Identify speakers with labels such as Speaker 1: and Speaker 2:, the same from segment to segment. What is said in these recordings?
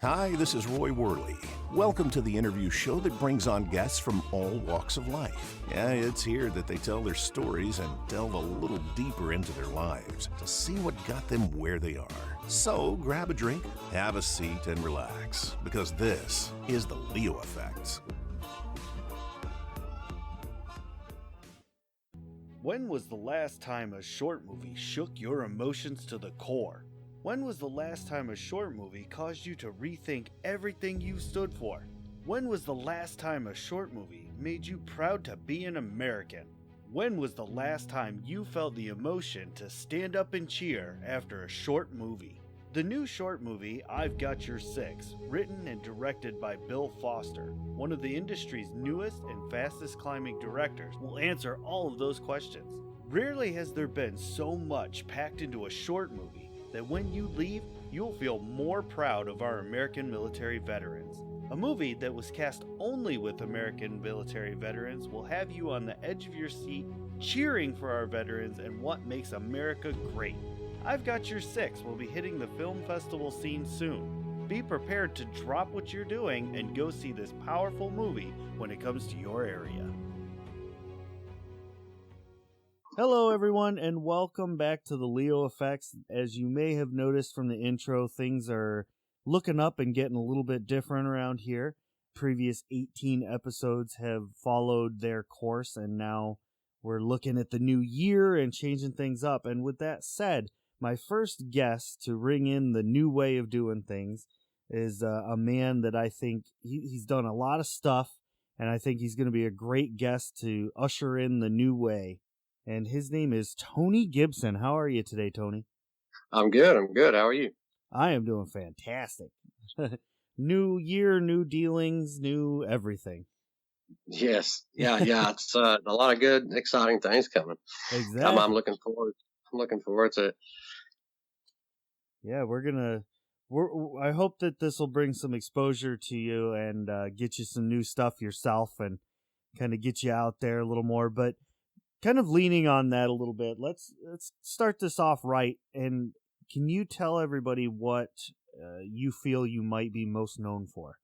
Speaker 1: Hi, this is Roy Worley. Welcome to the interview show that brings on guests from all walks of life. Yeah, it's here that they tell their stories and delve a little deeper into their lives to see what got them where they are. So grab a drink, have a seat, and relax, because this is the Leo Effect.
Speaker 2: When was the last time a short movie shook your emotions to the core? When was the last time a short movie caused you to rethink everything you stood for? When was the last time a short movie made you proud to be an American? When was the last time you felt the emotion to stand up and cheer after a short movie? The new short movie, I've Got Your Six, written and directed by Bill Foster, one of the industry's newest and fastest climbing directors, will answer all of those questions. Rarely has there been so much packed into a short movie that when you leave, you'll feel more proud of our American military veterans. A movie that was cast only with American military veterans will have you on the edge of your seat, cheering for our veterans and what makes America great. I've Got Your Six will be hitting the film festival scene soon. Be prepared to drop what you're doing and go see this powerful movie when it comes to your area. Hello, everyone, and welcome back to the Leo Effects. As you may have noticed from the intro, things are looking up and getting a little bit different around here. Previous 18 episodes have followed their course, and now we're looking at the new year and changing things up. And with that said, my first guest to ring in the new way of doing things is a man that I think he's done a lot of stuff, and I think he's going to be a great guest to usher in the new way. And his name is Tony Gibson. How are you today, Tony?
Speaker 3: I'm good. How are you?
Speaker 2: I am doing fantastic. New year, new dealings, new everything.
Speaker 3: Yes. Yeah. It's a lot of good, exciting things coming.
Speaker 2: Exactly.
Speaker 3: I'm looking forward to it.
Speaker 2: Yeah, I hope that this will bring some exposure to you and get you some new stuff yourself and kind of get you out there a little more. But kind of leaning on that a little bit, let's start this off right. And can you tell everybody what you feel you might be most known for?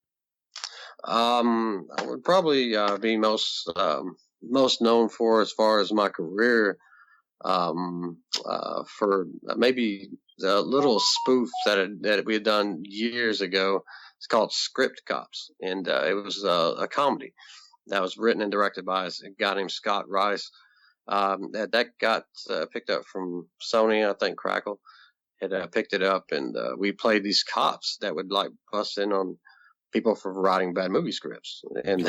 Speaker 3: I would probably be most known for, as far as my career, for maybe the little spoof that we had done years ago. It's called Script Cops, and it was a comedy that was written and directed by a guy named Scott Rice. That got picked up from Sony. I think Crackle had picked it up, and we played these cops that would like bust in on people for writing bad movie scripts. And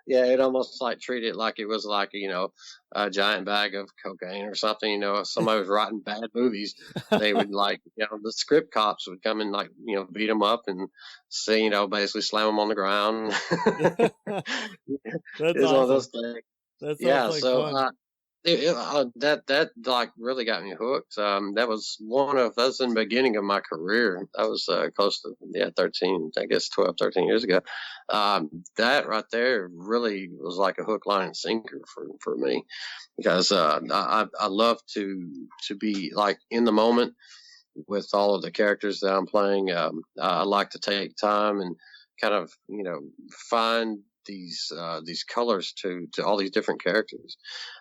Speaker 3: it almost like treated it like it was like, a giant bag of cocaine or something. If somebody was writing bad movies, they would the script cops would come and beat them up and say, basically slam them on the ground.
Speaker 2: That's
Speaker 3: It's
Speaker 2: awesome.
Speaker 3: one of those things.
Speaker 2: Fun.
Speaker 3: That like really got me hooked. That was in the beginning of my career. That was close to 13, I guess 12, 13 years ago. That right there really was like a hook, line, and sinker for me, because I love to be like in the moment with all of the characters that I'm playing. I like to take time and kind of find these colors to all these different characters,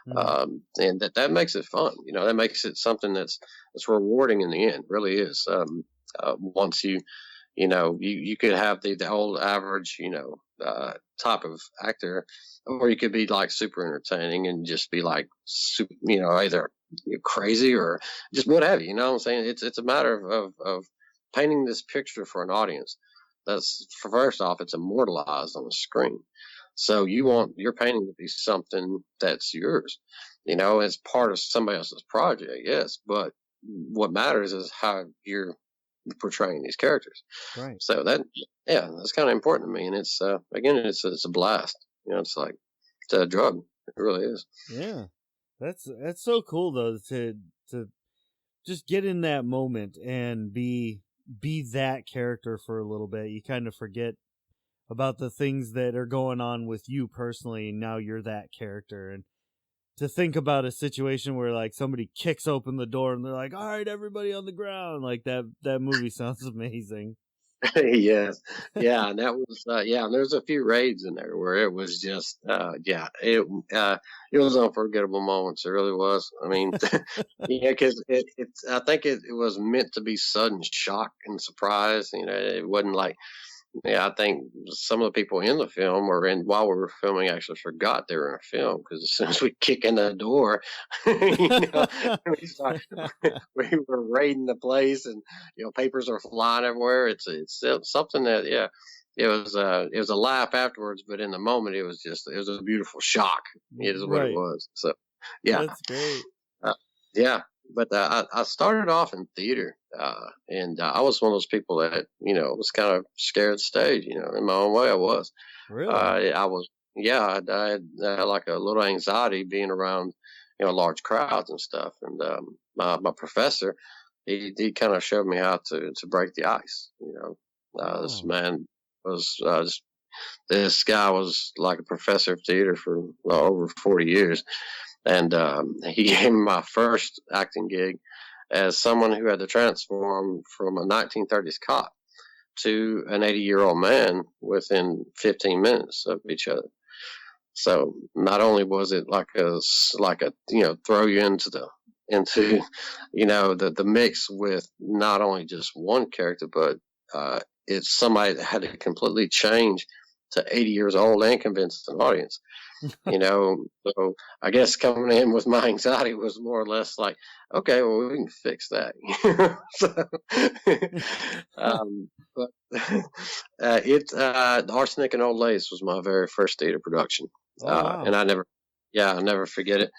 Speaker 3: and that makes it fun. That makes it something that's rewarding in the end. Really is. Once you could have the old average type of actor, or you could be like super entertaining and just be like super, either crazy or just what have you. You know what I'm saying? It's a matter of painting this picture for an audience. That's, first off, it's immortalized on the screen. So you want your painting to be something that's yours, as part of somebody else's project, yes. But what matters is how you're portraying these characters.
Speaker 2: Right.
Speaker 3: So that's kind of important to me. And it's, again, it's a blast. It's like, it's a drug. It really is.
Speaker 2: Yeah. That's so cool though, to just get in that moment and be that character for a little bit. You kind of forget about the things that are going on with you personally, and now you're that character. And to think about a situation where like somebody kicks open the door and they're like, "All right, everybody on the ground!" Like that movie sounds amazing.
Speaker 3: Yes, yeah, and that was and there's a few raids in there where it was just it was unforgettable moments. It really was. I mean, yeah, because it's I think it was meant to be sudden shock and surprise. You know, it wasn't like I think some of the people in the film or in while we were filming actually forgot they were in a film because as soon as we kick in the door, we were raiding the place and papers are flying everywhere. It's something that it was a laugh afterwards, but in the moment it was a beautiful shock. It is what it
Speaker 2: Right.
Speaker 3: was. So yeah,
Speaker 2: That's great.
Speaker 3: yeah. But I started off in theater, and I was one of those people that was kind of scared stage. In my own way, I was.
Speaker 2: Really?
Speaker 3: I was. Yeah, I had like a little anxiety being around, large crowds and stuff. And my professor, he kind of showed me how to break the ice. This man was this guy was like a professor of theater for over 40 years. And he gave me my first acting gig as someone who had to transform from a 1930s cop to an 80-year-old man within 15 minutes of each other. So not only was it like a throw you into the mix with not only just one character, but it's somebody that had to completely change to 80 years old and convince an audience. So I guess coming in with my anxiety was more or less like, okay, well, we can fix that. But Arsenic and Old Lace was my very first theater production.
Speaker 2: Wow.
Speaker 3: And I'll never forget it.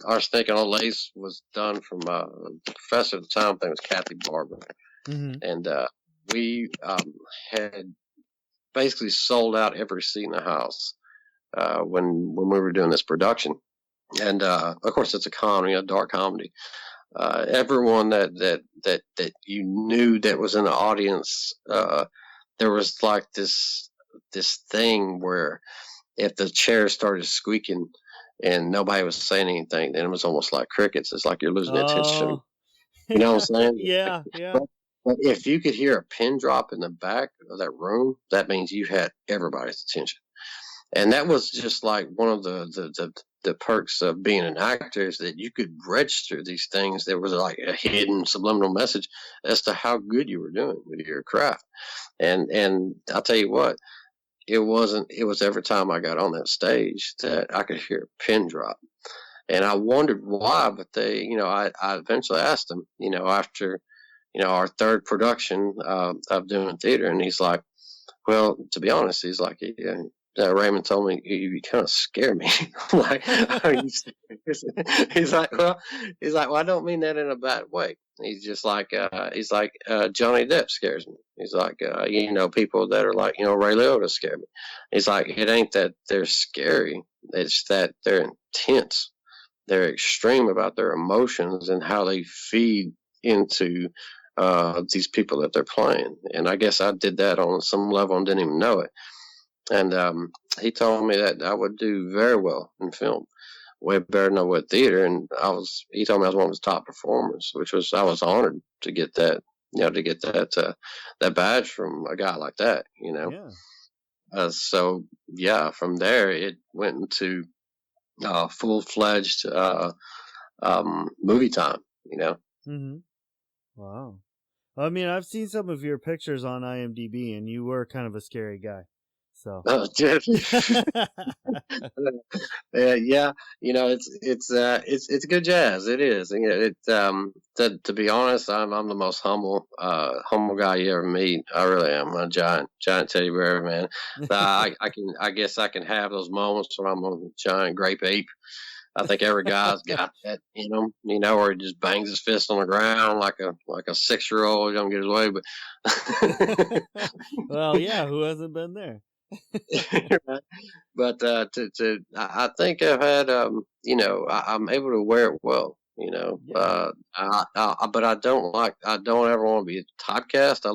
Speaker 3: Arsenic and Old Lace was done from the professor at the time, I think it was Kathy Barber.
Speaker 2: Mm-hmm.
Speaker 3: And we had basically sold out every seat in the house when we were doing this production. And of course, it's a comedy, a dark comedy. Everyone that you knew that was in the audience, there was like this thing where if the chair started squeaking and nobody was saying anything, then it was almost like crickets. It's like you're losing attention. You know what I'm saying?
Speaker 2: Yeah.
Speaker 3: But if you could hear a pin drop in the back of that room, that means you had everybody's attention. And that was just like one of the perks of being an actor is that you could register these things. There was like a hidden subliminal message as to how good you were doing with your craft. And I'll tell you what, it was every time I got on that stage that I could hear a pin drop. And I wondered why, but I eventually asked them, after, our third production of doing theater, and he's like, well, to be honest, he's like, Raymond told me you kind of scare me. Like, are you serious? He's like, well, I don't mean that in a bad way. He's just like, Johnny Depp scares me. He's like, people that are like, Ray Liotta scare me. He's like, it ain't that they're scary. It's that they're intense. They're extreme about their emotions and how they feed into these people that they're playing. And I guess I did that on some level and didn't even know it. And he told me that I would do very well in film, way better than I would theater. And he told me I was one of his top performers, I was honored to get that, that badge from a guy like that,
Speaker 2: Yeah.
Speaker 3: So from there it went into full-fledged movie time,
Speaker 2: Mm-hmm. Wow. I mean, I've seen some of your pictures on IMDb, and you were kind of a scary guy. So.
Speaker 3: Yeah, it's good jazz. It is. To be honest, I'm the most humble guy you ever meet. I really am. I'm a giant teddy bear, man. I guess I can have those moments where I'm a giant grape ape. I think every guy's got that in him, where he just bangs his fist on the ground like a 6-year-old. He don't get his way, but
Speaker 2: well, yeah, who hasn't been there?
Speaker 3: But I think I've had I'm able to wear it well,
Speaker 2: Yeah.
Speaker 3: but I don't ever want to be typecast. I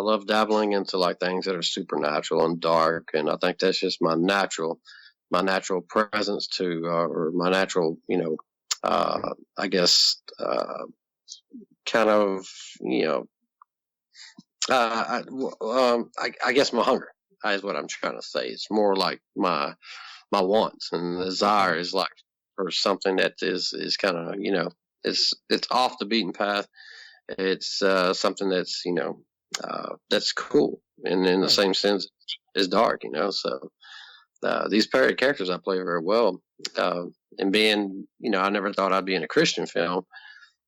Speaker 3: love dabbling into like things that are supernatural and dark, and I think that's just my natural my natural presence to, or my natural, I guess, kind of, you know, I guess my hunger is what I'm trying to say. It's more like my wants and desire is like for something that is kind of, it's off the beaten path. It's something that's, that's cool and in the same sense is dark, so these characters I play very well, and being, I never thought I'd be in a Christian film,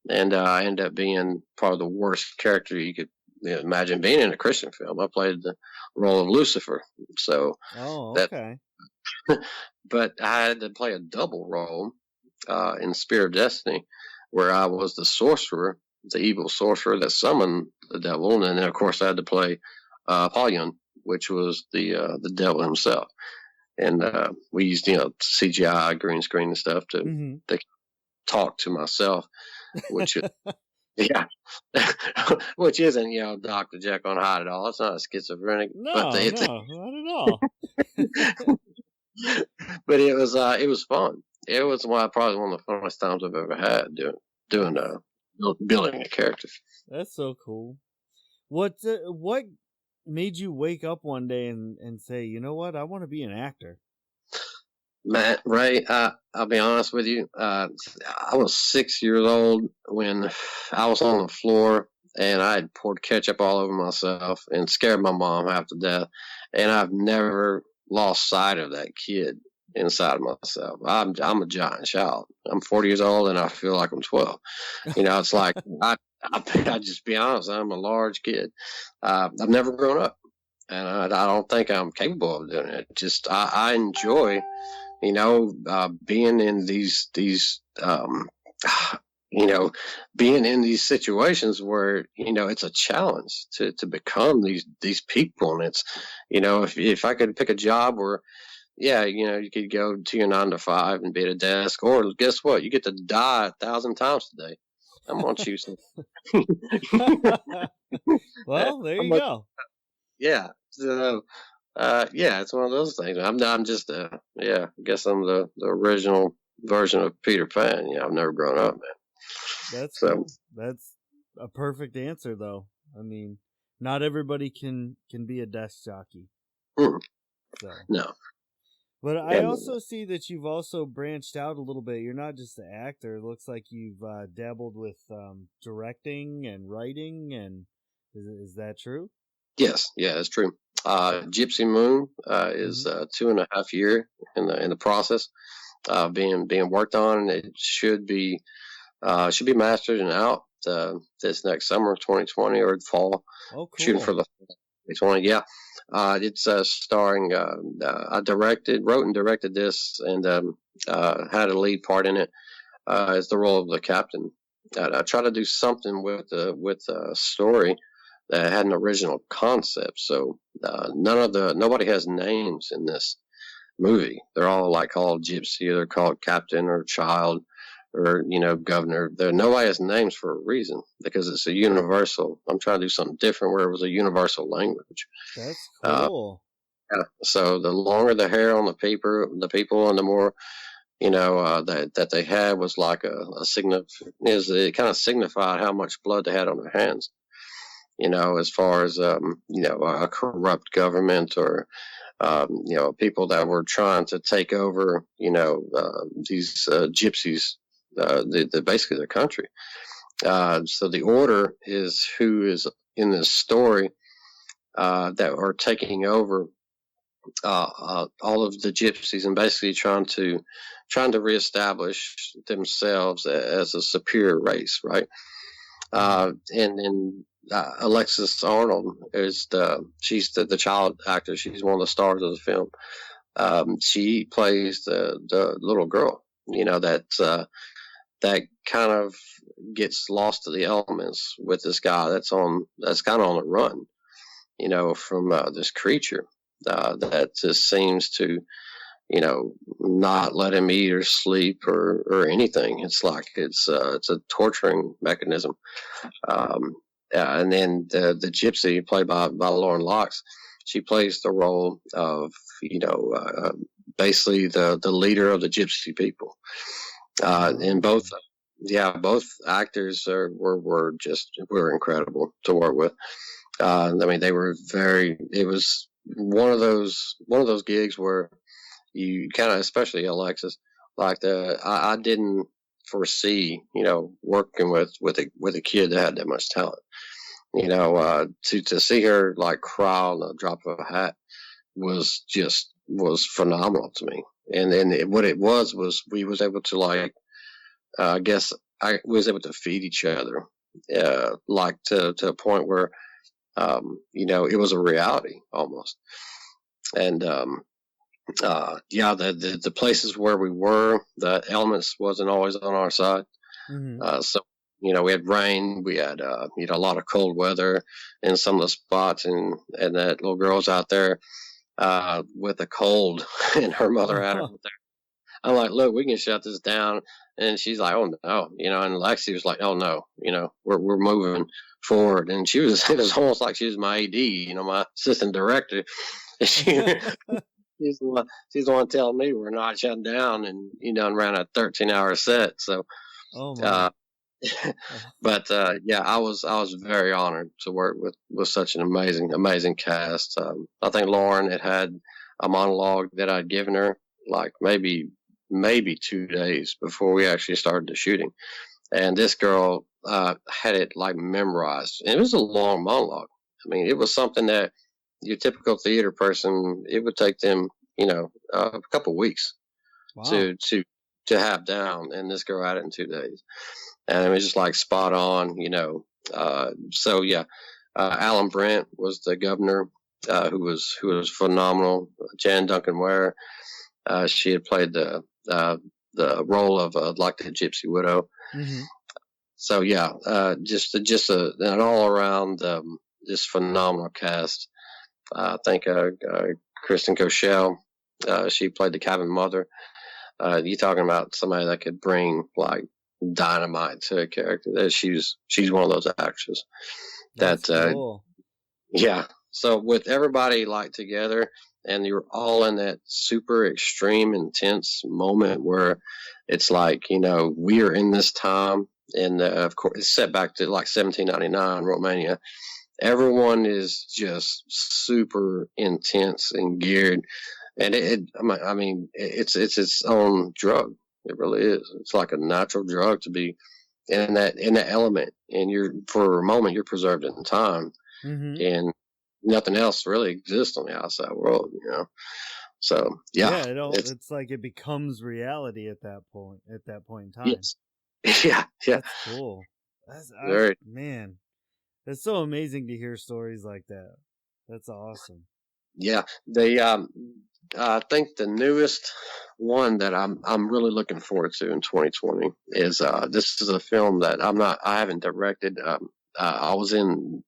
Speaker 3: and I ended up being probably the worst character you could imagine being in a Christian film. I played the role of Lucifer, so
Speaker 2: okay.
Speaker 3: but I had to play a double role in Spear of Destiny, where I was the sorcerer, the evil sorcerer that summoned the devil, and then of course I had to play Apollyon, which was the devil himself. And we used CGI, green screen, and stuff to talk to myself, which yeah, which isn't Dr. Jekyll and Hyde at all. It's not a schizophrenic,
Speaker 2: no,
Speaker 3: but
Speaker 2: not at all.
Speaker 3: But it was fun. It was probably one of the funnest times I've ever had doing building a character.
Speaker 2: That's so cool. What made you wake up one day and say, you know what, I want to be an actor?
Speaker 3: Matt, Ray, I'll be honest with you. I was 6 years old when I was on the floor and I had poured ketchup all over myself and scared my mom half to death. And I've never lost sight of that kid inside of myself. I'm a giant child. I'm 40 years old and I feel like I'm 12. It's like I just be honest. I'm a large kid. I've never grown up, and I don't think I'm capable of doing it. Just I enjoy, being in these being in these situations where it's a challenge to become these people, and it's if I could pick a job where you could go to your 9 to 5 and be at a desk, or guess what, you get to die 1,000 times today. I'm gonna choose some.
Speaker 2: Well, there you go.
Speaker 3: Yeah. So, it's one of those things. I'm just, I guess I'm the original version of Peter Pan. I've never grown up, man.
Speaker 2: Cool. That's a perfect answer, though. I mean, not everybody can be a desk jockey.
Speaker 3: So. No.
Speaker 2: But I also see that you've also branched out a little bit. You're not just an actor. It looks like you've dabbled with directing and writing. And is that true? Yes,
Speaker 3: yeah, it's true. Gypsy Moon is 2.5 years in the process being worked on. It should be mastered and out this next summer, 2020, or fall.
Speaker 2: Oh, cool.
Speaker 3: Shooting for the 2020. Yeah. It's starring. I wrote and directed this, and had a lead part in it as the role of the captain. I try to do something with a story that had an original concept. So nobody has names in this movie. They're all called Gypsy, or they're called Captain or Child, or Governor. Nobody has names for a reason, because it's a universal. I'm trying to do something different where it was a universal language.
Speaker 2: That's cool.
Speaker 3: So the longer the hair on the people, and the more that they had was like it kind of signified how much blood they had on their hands. As far as a corrupt government, or people that were trying to take over these gypsies, basically the country. So the order is who is in this story that are taking over all of the gypsies, and basically trying to reestablish themselves as a superior race, right? And Alexis Arnold she's the child actor. She's one of the stars of the film. She plays the little girl, that kind of gets lost to the elements with this guy that's kind of on the run, from this creature that just seems to, not let him eat or sleep or anything. It's like it's a torturing mechanism. And then the gypsy, played by Lauren Locks, she plays the role of basically the leader of the Gypsy people. And both actors were incredible to work with. I mean, they were it was one of those gigs where you kind of, especially Alexis, I didn't foresee, working with a kid that had that much talent. To see her like cry on the drop of a hat was phenomenal to me. What it was we was able to I guess I was able to feed each other, to a point where, it was a reality almost. And, the places where we were, the elements wasn't always on our side. So, we had rain, we had, a lot of cold weather in some of the spots, and that little girl's out there, with a cold, and her mother had her there. I'm like, look, we can shut this down. And she's like, oh no, and Lexi was like, oh no, we're moving forward. And it was almost like she was my AD, my assistant director. She's the one telling me we're not shutting down, and and ran a 13-hour set. So,
Speaker 2: oh my.
Speaker 3: But I was very honored to work with such an amazing cast. I think Lauren had a monologue that I'd given her like maybe 2 days before we actually started the shooting, and this girl had it like memorized. And it was a long monologue. I mean, it was something that your typical theater person, it would take them, a couple weeks to have down, and this girl had it in 2 days, and it was just like spot on, Alan Brent was the governor, who was phenomenal. Jan Duncan Ware, she had played the role of like the Gypsy Widow.
Speaker 2: Mm-hmm.
Speaker 3: So just an all around just phenomenal cast. I think Kristen Koshel, she played the cabin mother. You talking about somebody that could bring like dynamite to a character? She's one of those actors.
Speaker 2: That's cool.
Speaker 3: Yeah. So with everybody like together, and you're all in that super extreme intense moment where it's like, we are in this time, and of course it's set back to like 1799 Romania. Everyone is just super intense and geared, and it's its own drug. It really is. It's like a natural drug to be in that element, and for a moment you're preserved in time, and nothing else really exists on the outside world, So
Speaker 2: it's like it becomes reality at that point in time.
Speaker 3: Yes. Yeah.
Speaker 2: That's cool. Man, it's so amazing to hear stories like that. That's awesome.
Speaker 3: Yeah, I think the newest one that I'm really looking forward to in 2020 is this is a film that I haven't directed. I was in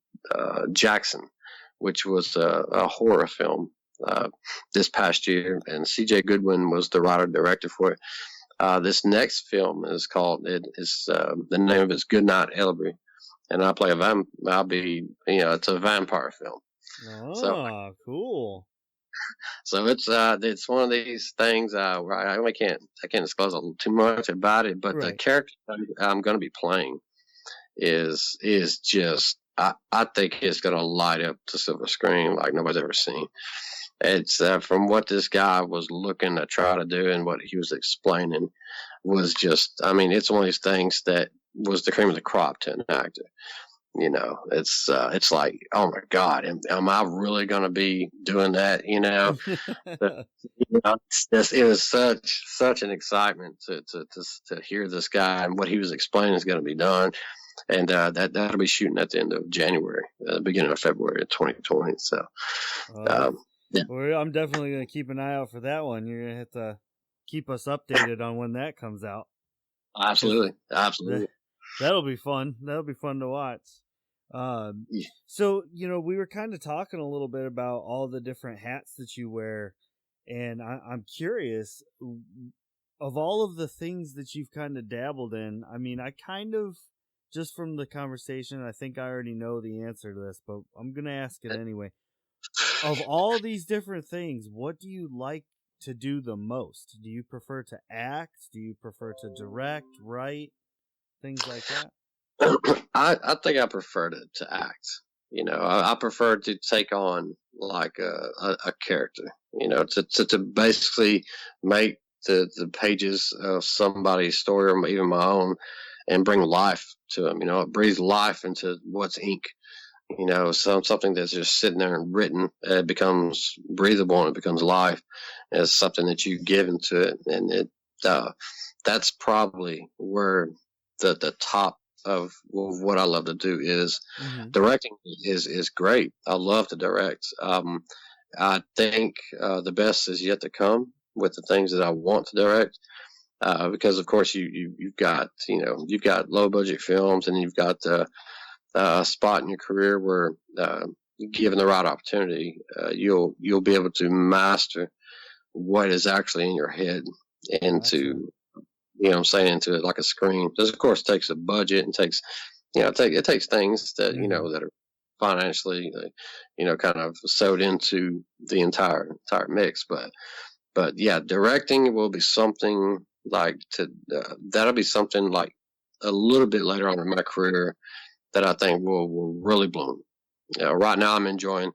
Speaker 3: Jackson, which was a horror film this past year, and C.J. Goodwin was the writer director for it. This next film is the name of it's Goodnight Ellery, and I play it's a vampire film.
Speaker 2: Oh, cool.
Speaker 3: So it's one of these things where I can't disclose too much about it, but the character I'm going to be playing is just I think it's going to light up the silver screen like nobody's ever seen. It's from what this guy was looking to try to do and what he was explaining was just, it's one of these things that was the cream of the crop to an actor. It's like, oh my God, am I really going to be doing that? It was such an excitement to hear this guy and what he was explaining is going to be done. And that'll be shooting at the end of January, beginning of February of 2020. So,
Speaker 2: well, I'm definitely going to keep an eye out for that one. You're going to have to keep us updated on when that comes out.
Speaker 3: Absolutely.
Speaker 2: That'll be fun. That'll be fun to watch. So, we were kind of talking a little bit about all the different hats that you wear, and I'm curious, of all of the things that you've kind of dabbled in, I kind of, just from the conversation, I think I already know the answer to this, but I'm going to ask it anyway. Of all these different things, what do you like to do the most? Do you prefer to act? Do you prefer to direct, write, things like that?
Speaker 3: I think I prefer to act. I prefer to take on like a character. To basically make the pages of somebody's story or even my own, and bring life to them. It breathes life into what's ink. Something that's just sitting there and written, it becomes breathable and it becomes life. It's something that you give into it, and that's probably where the top of what I love to do is. Directing is great. I love to direct. I think the best is yet to come with the things that I want to direct. Because of course you've got low budget films, and you've got a spot in your career where given the right opportunity, you'll be able to master what is actually in your head into into like a screen. This of course takes a budget and takes it takes things that that are financially kind of sewed into the entire mix. But yeah, directing will be something like that'll be something like a little bit later on in my career that I think will really bloom. Right now I'm enjoying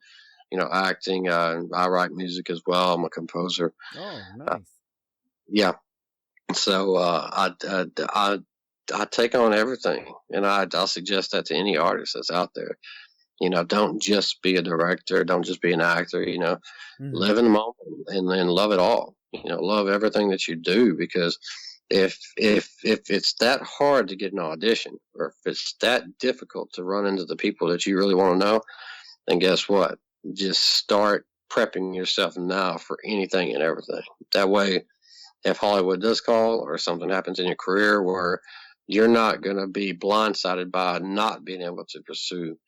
Speaker 3: acting. I write music as well. I'm a composer.
Speaker 2: Oh, nice.
Speaker 3: Yeah. So I take on everything, and I'll suggest that to any artist that's out there. Don't just be a director, don't just be an actor. Live in the moment and then love it all. Love everything that you do, because if it's that hard to get an audition, or if it's that difficult to run into the people that you really want to know, then guess what? Just start prepping yourself now for anything and everything. That way, if Hollywood does call or something happens in your career where you're not going to be blindsided by not being able to pursue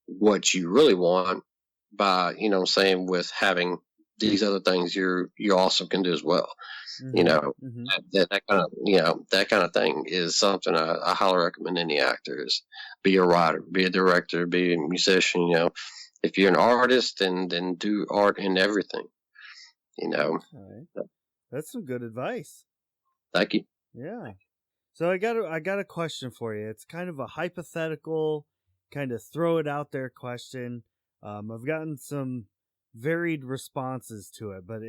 Speaker 3: what you really want, by, with having these other things you also can do as well. That kind of, that kind of thing is something I highly recommend any actors. Be a writer, be a director, be a musician. If you're an artist, then do art in everything.
Speaker 2: All right. That's some good advice.
Speaker 3: Thank you.
Speaker 2: Yeah. So I got a question for you. It's kind of a hypothetical, kind of throw it out there question. I've gotten some varied responses to it, but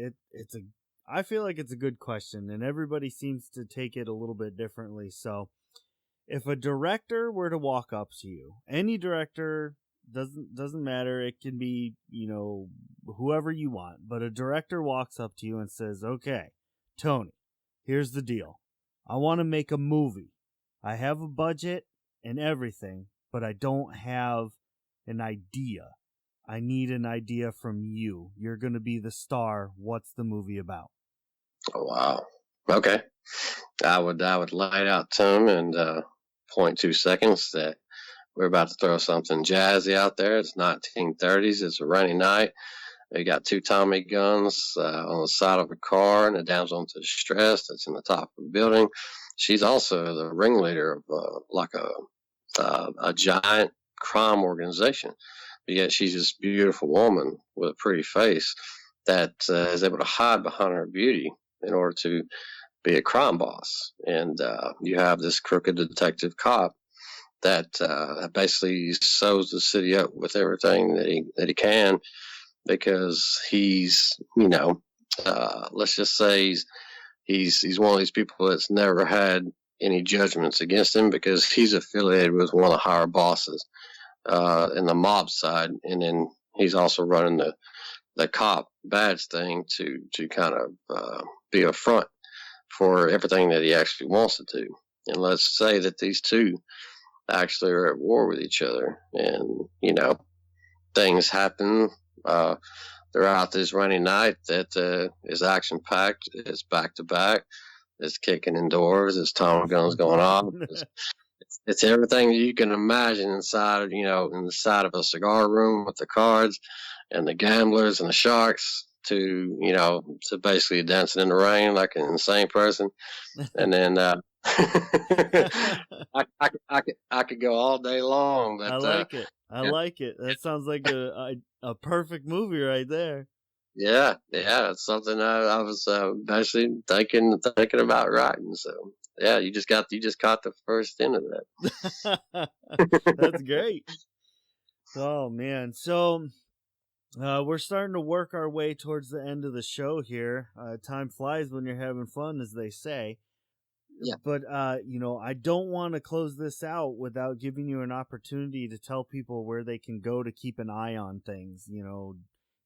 Speaker 2: I feel like it's a good question, and everybody seems to take it a little bit differently. So if a director were to walk up to you, any director, doesn't matter, it can be, whoever you want, but a director walks up to you and says, "Okay, Tony, here's the deal. I want to make a movie. I have a budget and everything, but I don't have an idea. I need an idea from you. You're going to be the star. What's the movie about?"
Speaker 3: Oh, wow. Okay. I would lay it out to him in 0.2 seconds that we're about to throw something jazzy out there. It's 1930s. It's a rainy night. They got two Tommy guns on the side of a car, and a damsel in distress that's in the top of the building. She's also the ringleader of a giant crime organization. But yet she's this beautiful woman with a pretty face that is able to hide behind her beauty in order to be a crime boss. And you have this crooked detective cop that basically sews the city up with everything that he can, because he's, let's just say he's one of these people that's never had any judgments against him, because he's affiliated with one of the higher bosses in the mob side, and then he's also running the cop badge thing to kind of be a front for everything that he actually wants to do. And let's say that these two actually are at war with each other, and things happen throughout this rainy night that is action packed. It's back to back. It's kicking indoors. It's Tommy guns going on. It's everything you can imagine inside of a cigar room with the cards and the gamblers and the sharks, to basically dancing in the rain like an insane person. And then I could go all day long. But
Speaker 2: I like it. I like it. That sounds like a perfect movie right there.
Speaker 3: Yeah, it's something I was actually thinking about writing. So yeah, you just caught the first end of that.
Speaker 2: That's great. Oh man, so we're starting to work our way towards the end of the show here. Time flies when you're having fun, as they say.
Speaker 3: Yeah.
Speaker 2: But I don't want to close this out without giving you an opportunity to tell people where they can go to keep an eye on things.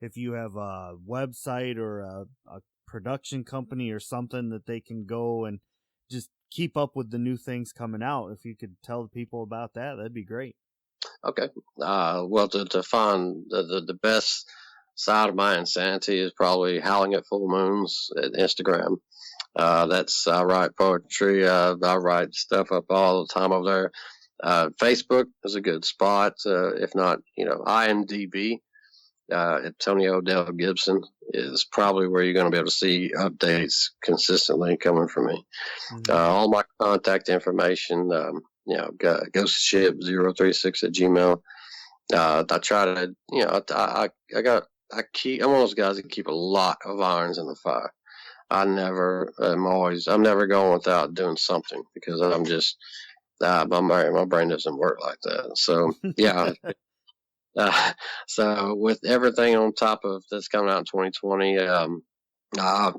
Speaker 2: If you have a website or a production company or something that they can go and just keep up with the new things coming out. If you could tell the people about that, that'd be great.
Speaker 3: Okay. Well, to find the best side of my insanity is probably Howling at Full Moons at Instagram. I write poetry. I write stuff up all the time over there. Facebook is a good spot. If not, IMDb, Antonio Del Gibson is probably where you're going to be able to see updates consistently coming from me.
Speaker 2: Mm-hmm.
Speaker 3: All my contact information, ghostship036 at Gmail. I try to, I'm one of those guys that keep a lot of irons in the fire. I'm never going without doing something because I'm just, my brain doesn't work like that. So yeah. So with everything on top of that's coming out in 2020, I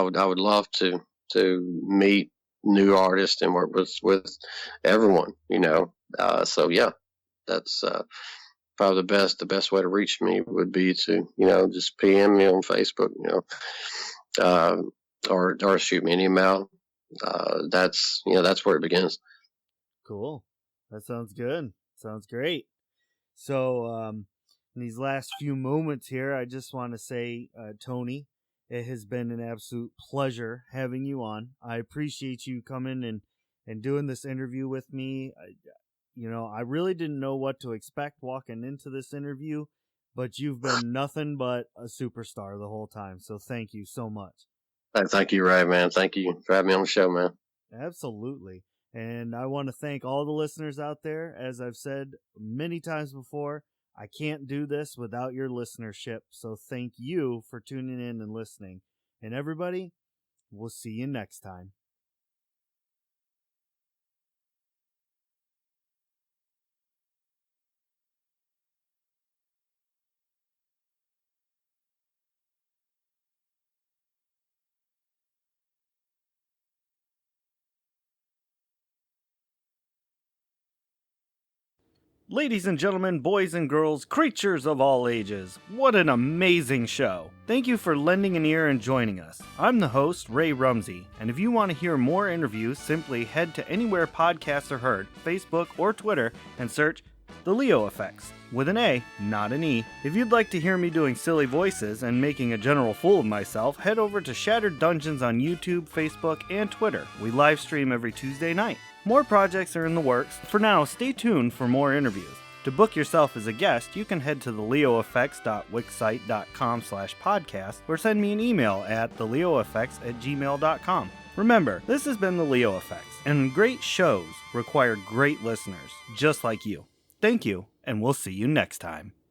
Speaker 3: would love to meet new artists and work with everyone, so yeah, that's probably the best way to reach me would be to, just PM me on Facebook, or shoot me an email. That's where it begins.
Speaker 2: Cool. That sounds good. Sounds great. So, in these last few moments here, I just want to say, Tony, it has been an absolute pleasure having you on. I appreciate you coming and doing this interview with me. I really didn't know what to expect walking into this interview, but you've been nothing but a superstar the whole time. So thank you so much.
Speaker 3: Thank you, Ray, man. Thank you for having me on the show, man.
Speaker 2: Absolutely. And I want to thank all the listeners out there. As I've said many times before, I can't do this without your listenership. So thank you for tuning in and listening. And everybody, we'll see you next time. Ladies and gentlemen, boys and girls, creatures of all ages, what an amazing show. Thank you for lending an ear and joining us. I'm the host, Ray Rumsey, and if you want to hear more interviews, simply head to anywhere podcasts are heard, Facebook or Twitter, and search The Leo Effects, with an A, not an E. If you'd like to hear me doing silly voices and making a general fool of myself, head over to Shattered Dungeons on YouTube, Facebook, and Twitter. We live stream every Tuesday night. More projects are in the works. For now, stay tuned for more interviews. To book yourself as a guest, you can head to theleoeffects.wixsite.com/podcast or send me an email at theleoeffects@gmail.com. Remember, this has been The Leo Effects, and great shows require great listeners, just like you. Thank you, and we'll see you next time.